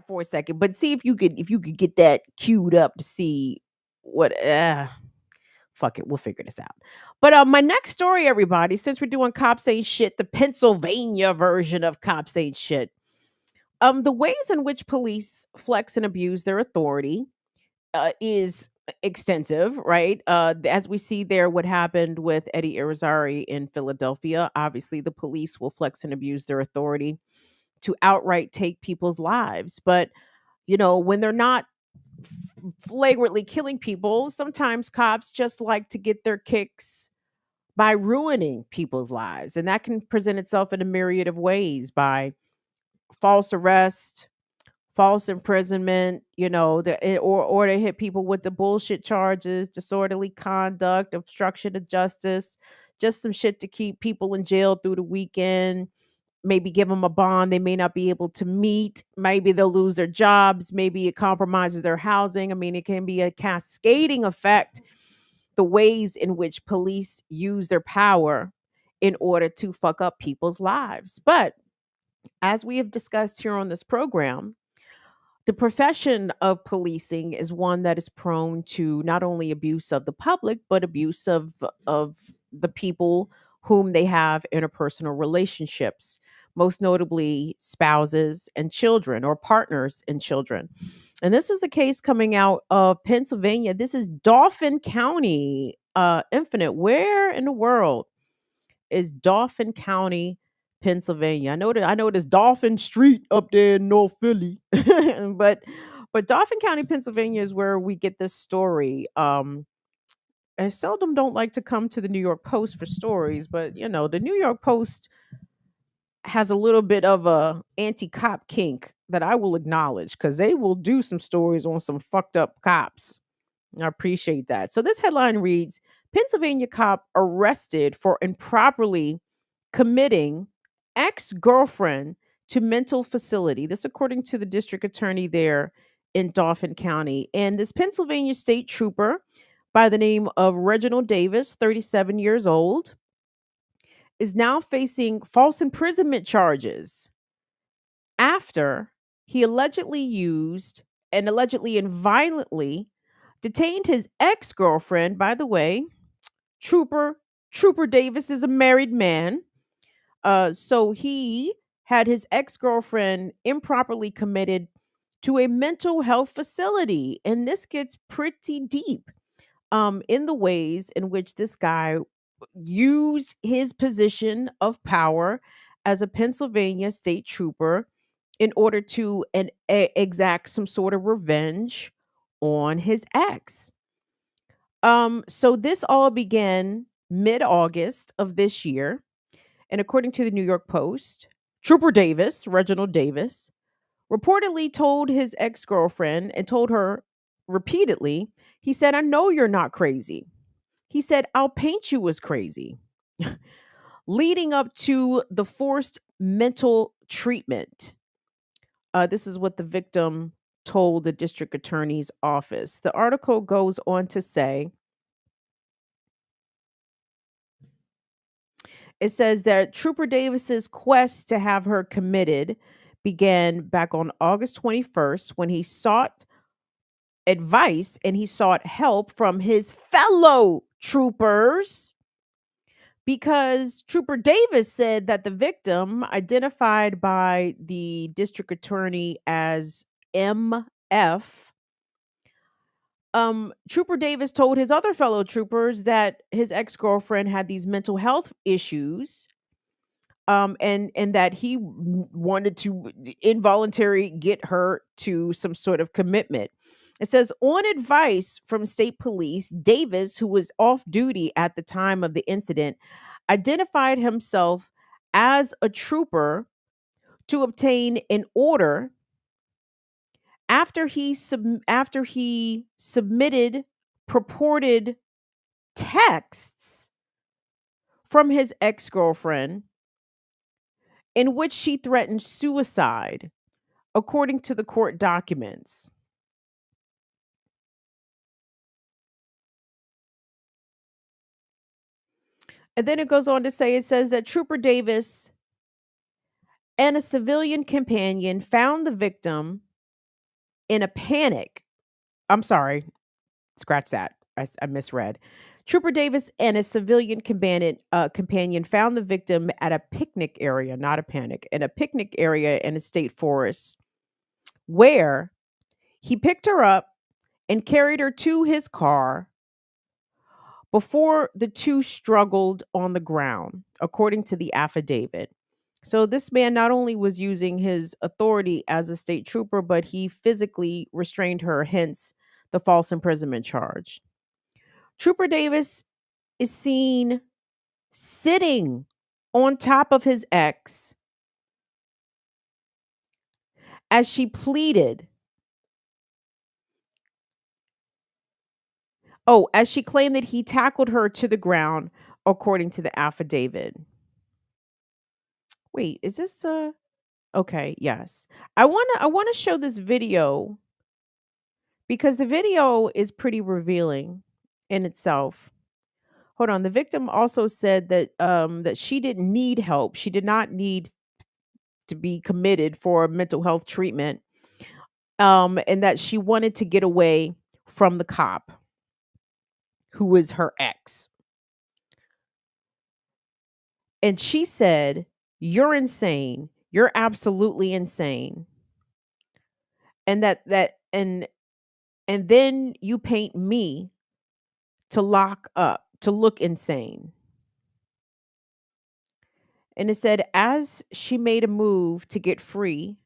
for a second, but see if you could get that queued up to see what fuck it, we'll figure this out. But my next story, everybody, since we're doing cops ain't shit, the Pennsylvania version of cops ain't shit. The ways in which police flex and abuse their authority is extensive, right? As we see there, what happened with Eddie Irizarry in Philadelphia. Obviously, the police will flex and abuse their authority to outright take people's lives. But when they're not flagrantly killing people, sometimes cops just like to get their kicks by ruining people's lives. And that can present itself in a myriad of ways by false arrest, false imprisonment, or they hit people with the bullshit charges, disorderly conduct, obstruction of justice, just some shit to keep people in jail through the weekend, maybe give them a bond they may not be able to meet. Maybe they'll lose their jobs. Maybe it compromises their housing. I mean, it can be a cascading effect, the ways in which police use their power in order to fuck up people's lives. But as we have discussed here on this program, the profession of policing is one that is prone to not only abuse of the public, but abuse of the people whom they have interpersonal relationships, most notably spouses and children or partners and children. And this is the case coming out of Pennsylvania. This is Dauphin County. Infinite. Where in the world is Dauphin County, Pennsylvania? I know there's Dauphin Street up there in North Philly, but Dauphin County, Pennsylvania is where we get this story. I seldom don't like to come to the New York Post for stories, but the New York Post has a little bit of a anti-cop kink that I will acknowledge because they will do some stories on some fucked up cops. I appreciate that. So this headline reads, Pennsylvania cop arrested for improperly committing ex-girlfriend to mental facility. This according to the district attorney there in Dauphin County. And this Pennsylvania state trooper by the name of Reginald Davis, 37 years old, is now facing false imprisonment charges after he allegedly used and allegedly and violently detained his ex-girlfriend. By the way, Trooper Davis is a married man. So he had his ex-girlfriend improperly committed to a mental health facility. And this gets pretty deep in the ways in which this guy used his position of power as a Pennsylvania state trooper in order to exact some sort of revenge on his ex. So this all began mid-August of this year, and according to the New York Post, Trooper Davis, Reginald Davis, reportedly told his ex-girlfriend and told her repeatedly, he said, "I know you're not crazy." He said, "I'll paint you as crazy." Leading up to the forced mental treatment. This is what the victim told the district attorney's office. The article goes on to say, it says that Trooper Davis's quest to have her committed began back on August 21st when he sought advice and he sought help from his fellow troopers because Trooper Davis said that the victim, identified by the district attorney as MF, Trooper Davis told his other fellow troopers that his ex-girlfriend had these mental health issues, and that he wanted to involuntary get her to some sort of commitment. It says, on advice from state police, Davis, who was off duty at the time of the incident, identified himself as a trooper to obtain an order after he submitted purported texts from his ex-girlfriend in which she threatened suicide, according to the court documents. And then it goes on to say, it says that Trooper Davis and a civilian companion found the victim In a panic, I'm sorry, scratch that. I misread. Trooper Davis and a civilian companion found the victim at a picnic area, not a panic, in a picnic area in a state forest where he picked her up and carried her to his car before the two struggled on the ground, according to the affidavit. So this man not only was using his authority as a state trooper, but he physically restrained her, hence the false imprisonment charge. Trooper Davis is seen sitting on top of his ex as she pleaded. Oh, as she claimed that he tackled her to the ground, according to the affidavit. Wait, is this okay, yes. I want to show this video because the video is pretty revealing in itself. Hold on. The victim also said that she didn't need help. She did not need to be committed for mental health treatment. And that she wanted to get away from the cop who was her ex. And she said, "You're insane. You're absolutely insane." And and then you paint me to lock up, to look insane. And it said, as she made a move to get free,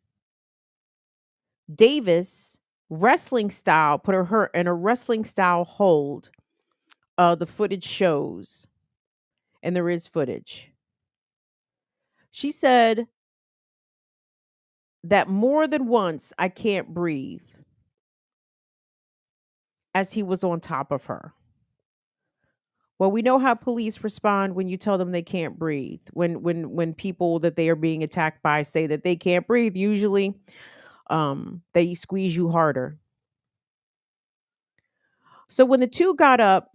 Davis, wrestling style, put her in a wrestling style hold. The footage shows, and there is footage. She said that more than once, "I can't breathe," as he was on top of her. Well, we know how police respond when you tell them they can't breathe. When people that they are being attacked by say that they can't breathe, usually they squeeze you harder. So when the two got up,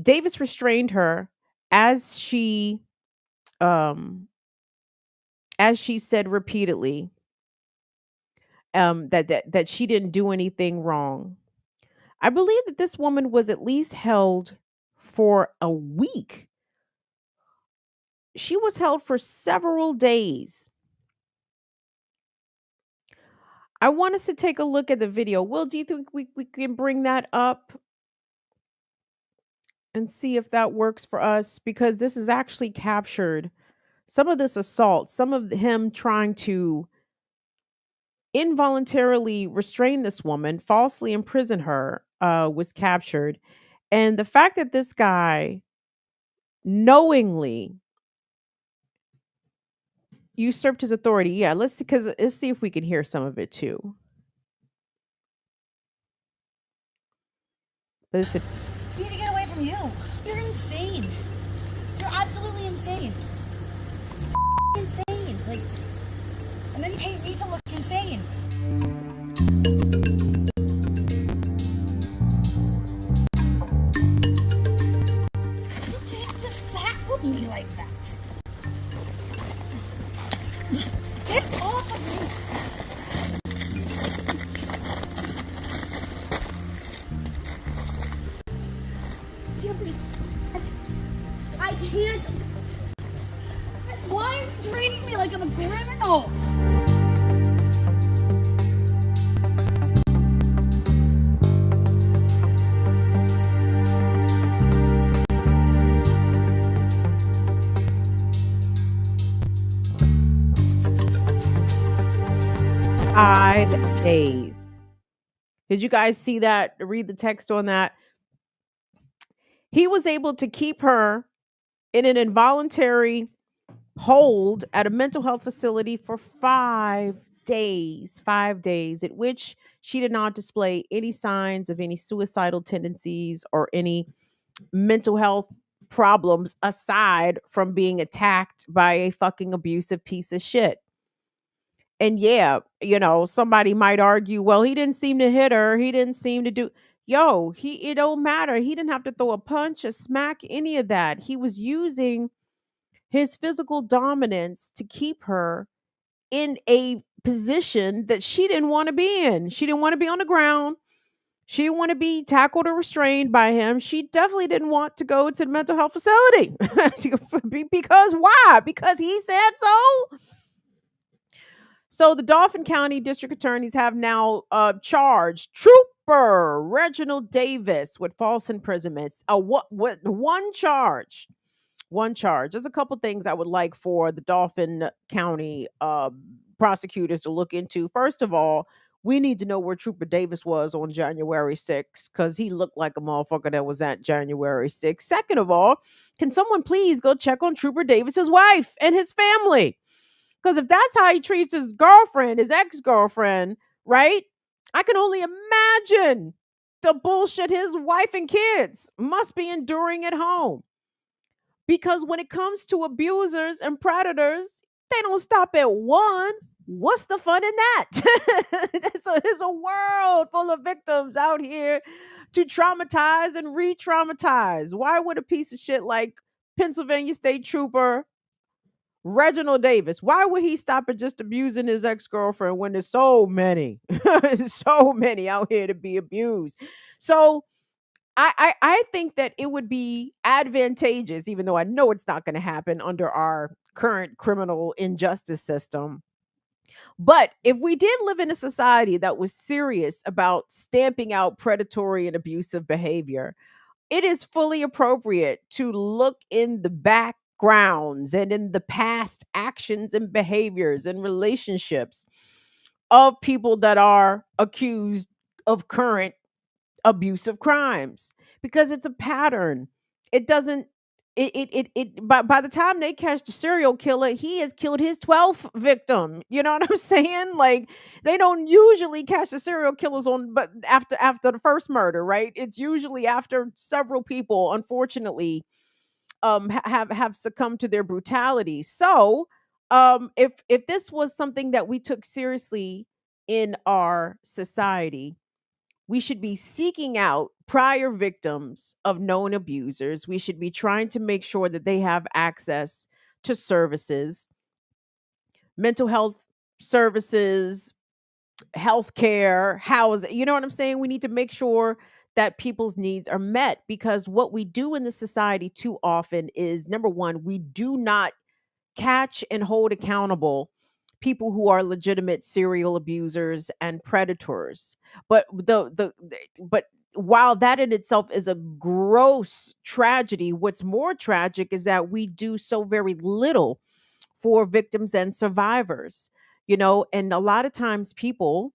Davis restrained her as she um said repeatedly that she didn't do anything wrong. I believe that this woman was at least held for a week. She was held for several days. I want us to take a look at the video. Will, do you think we can bring that up and see if that works for us? Because this is actually captured. Some of this assault, some of him trying to involuntarily restrain this woman, falsely imprison her, was captured. And the fact that this guy knowingly usurped his authority. Yeah, let's see if we can hear some of it too. But it's a, We need to get away from you. You're insane. You're absolutely insane. Insane. Like, and then you paint me to look insane. You can't just tackle me like that. Get off of me. I can't. Why are you treating me like I'm a criminal? 5 days. Did you guys see that? Read the text on that. He was able to keep her in an involuntary hold at a mental health facility for 5 days. 5 days, at which she did not display any signs of any suicidal tendencies or any mental health problems aside from being attacked by a fucking abusive piece of shit. And yeah, somebody might argue, well, he didn't seem to hit her. He didn't seem to do. Yo, it don't matter. He didn't have to throw a punch, a smack, any of that. He was using his physical dominance to keep her in a position that she didn't want to be in. She didn't want to be on the ground. She didn't want to be tackled or restrained by him. She definitely didn't want to go to the mental health facility. Because why? Because he said so. So the Dauphin County District Attorneys have now charged Trooper Reginald Davis with false imprisonments. What one charge? One charge. There's a couple things I would like for the Dauphin County prosecutors to look into. First of all, we need to know where Trooper Davis was on January 6th because he looked like a motherfucker that was at January 6th. Second of all, can someone please go check on Trooper Davis's wife and his family? Because if that's how he treats his girlfriend, his ex girlfriend, right? I can only imagine the bullshit his wife and kids must be enduring at home. Because when it comes to abusers and predators, they don't stop at one. What's the fun in that? There's a world full of victims out here to traumatize and re traumatize. Why would a piece of shit like Pennsylvania State Trooper Reginald Davis, why would he stop at just abusing his ex girlfriend when there's so many, so many out here to be abused? So I think that it would be advantageous, even though I know it's not going to happen under our current criminal injustice system. But if we did live in a society that was serious about stamping out predatory and abusive behavior, it is fully appropriate to look in the backgrounds and in the past actions and behaviors and relationships of people that are accused of current abusive crimes because it's a pattern. It doesn't by the time they catch the serial killer, he has killed his 12th victim. You know what I'm saying? Like they don't usually catch the serial killers on but after the first murder, right? It's usually after several people unfortunately have succumbed to their brutality. So, if this was something that we took seriously in our society, we should be seeking out prior victims of known abusers. We should be trying to make sure that they have access to services, mental health services, healthcare, housing. You know what I'm saying? We need to make sure that people's needs are met because what we do in the society too often is number one, we do not catch and hold accountable people who are legitimate serial abusers and predators. But but while that in itself is a gross tragedy, what's more tragic is that we do so very little for victims and survivors. And a lot of times people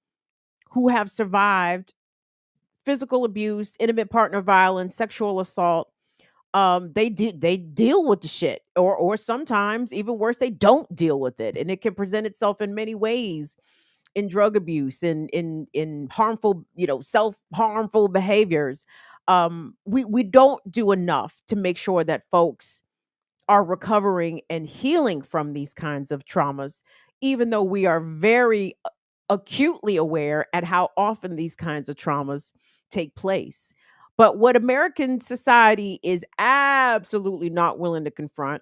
who have survived physical abuse, intimate partner violence, sexual assault, they deal with the shit, or sometimes even worse, they don't deal with it, and it can present itself in many ways in drug abuse, in harmful, self harmful behaviors. We don't do enough to make sure that folks are recovering and healing from these kinds of traumas, even though we are very acutely aware at how often these kinds of traumas take place. But what American society is absolutely not willing to confront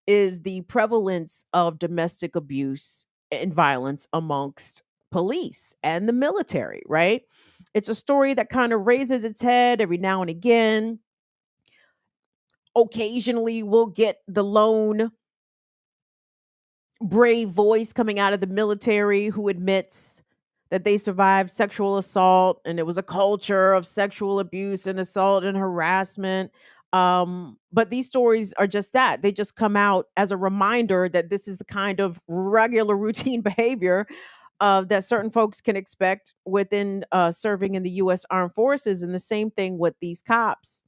is the prevalence of domestic abuse and violence amongst police and the military, right? It's a story that kind of raises its head every now and again. Occasionally, we'll get the lone brave voice coming out of the military who admits that they survived sexual assault and it was a culture of sexual abuse and assault and harassment. But these stories are just that. They just come out as a reminder that this is the kind of regular routine behavior that certain folks can expect within serving in the U.S. Armed Forces. And the same thing with these cops.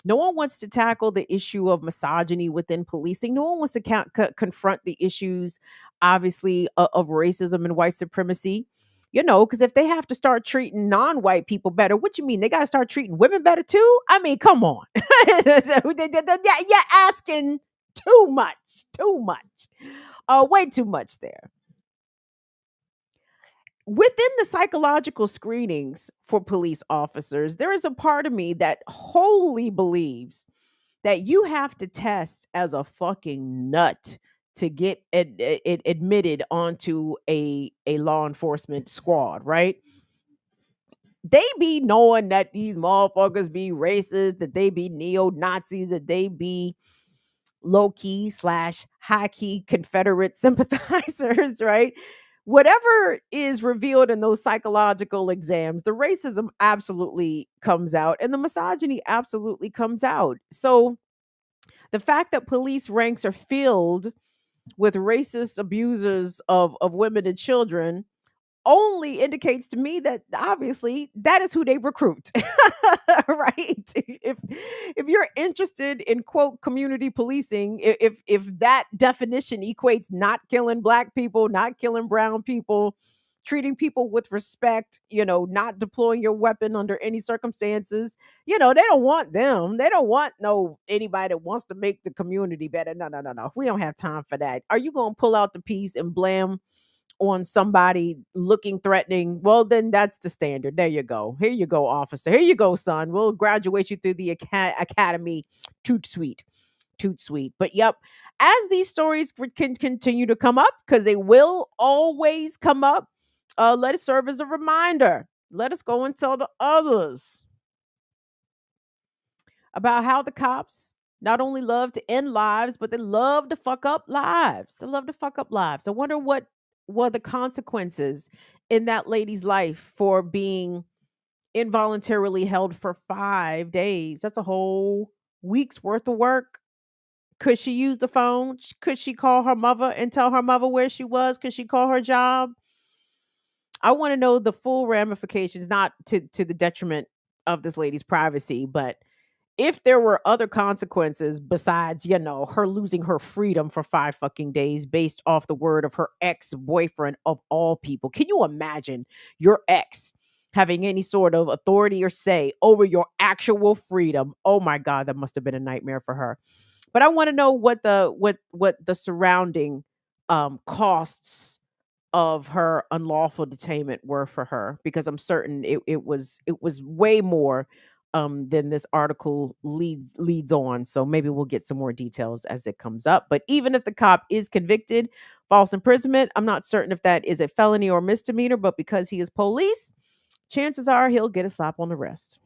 No one wants to tackle the issue of misogyny within policing. No one wants to confront the issues, obviously, of racism and white supremacy. Because if they have to start treating non-white people better, what you mean? They got to start treating women better too? I mean, come on. You're asking too much, way too much there. Within the psychological screenings for police officers, there is a part of me that wholly believes that you have to test as a fucking nut to get admitted onto a law enforcement squad, right? They be knowing that these motherfuckers be racist, that they be neo Nazis, that they be low key slash high key Confederate sympathizers, right? Whatever is revealed in those psychological exams, the racism absolutely comes out and the misogyny absolutely comes out. So the fact that police ranks are filled with racist abusers of women and children only indicates to me that obviously that is who they recruit. Right? If you're interested in quote community policing, if that definition equates not killing black people, not killing brown people, treating people with respect, not deploying your weapon under any circumstances, they don't want them. They don't want no anybody that wants to make the community better. No, no, no, no. We don't have time for that. Are you going to pull out the piece and blam on somebody looking threatening? Well, then that's the standard. There you go. Here you go, officer. Here you go, son. We'll graduate you through the academy. Toot sweet. Toot sweet. But yep, as these stories can continue to come up, because they will always come up, let it serve as a reminder. Let us go and tell the others about how the cops not only love to end lives, but they love to fuck up lives. They love to fuck up lives. I wonder what were the consequences in that lady's life for being involuntarily held for 5 days. That's a whole week's worth of work. Could she use the phone? Could she call her mother and tell her mother where she was? Could she call her job? I want to know the full ramifications, not to the detriment of this lady's privacy, but if there were other consequences besides, her losing her freedom for 5 fucking days based off the word of her ex-boyfriend of all people. Can you imagine your ex having any sort of authority or say over your actual freedom? Oh my God, that must have been a nightmare for her. But I want to know what the surrounding costs of her unlawful detainment were for her, because I'm certain it was way more than this article leads on. So maybe we'll get some more details as it comes up. But even if the cop is convicted, false imprisonment, I'm not certain if that is a felony or misdemeanor, but because he is police, chances are he'll get a slap on the wrist.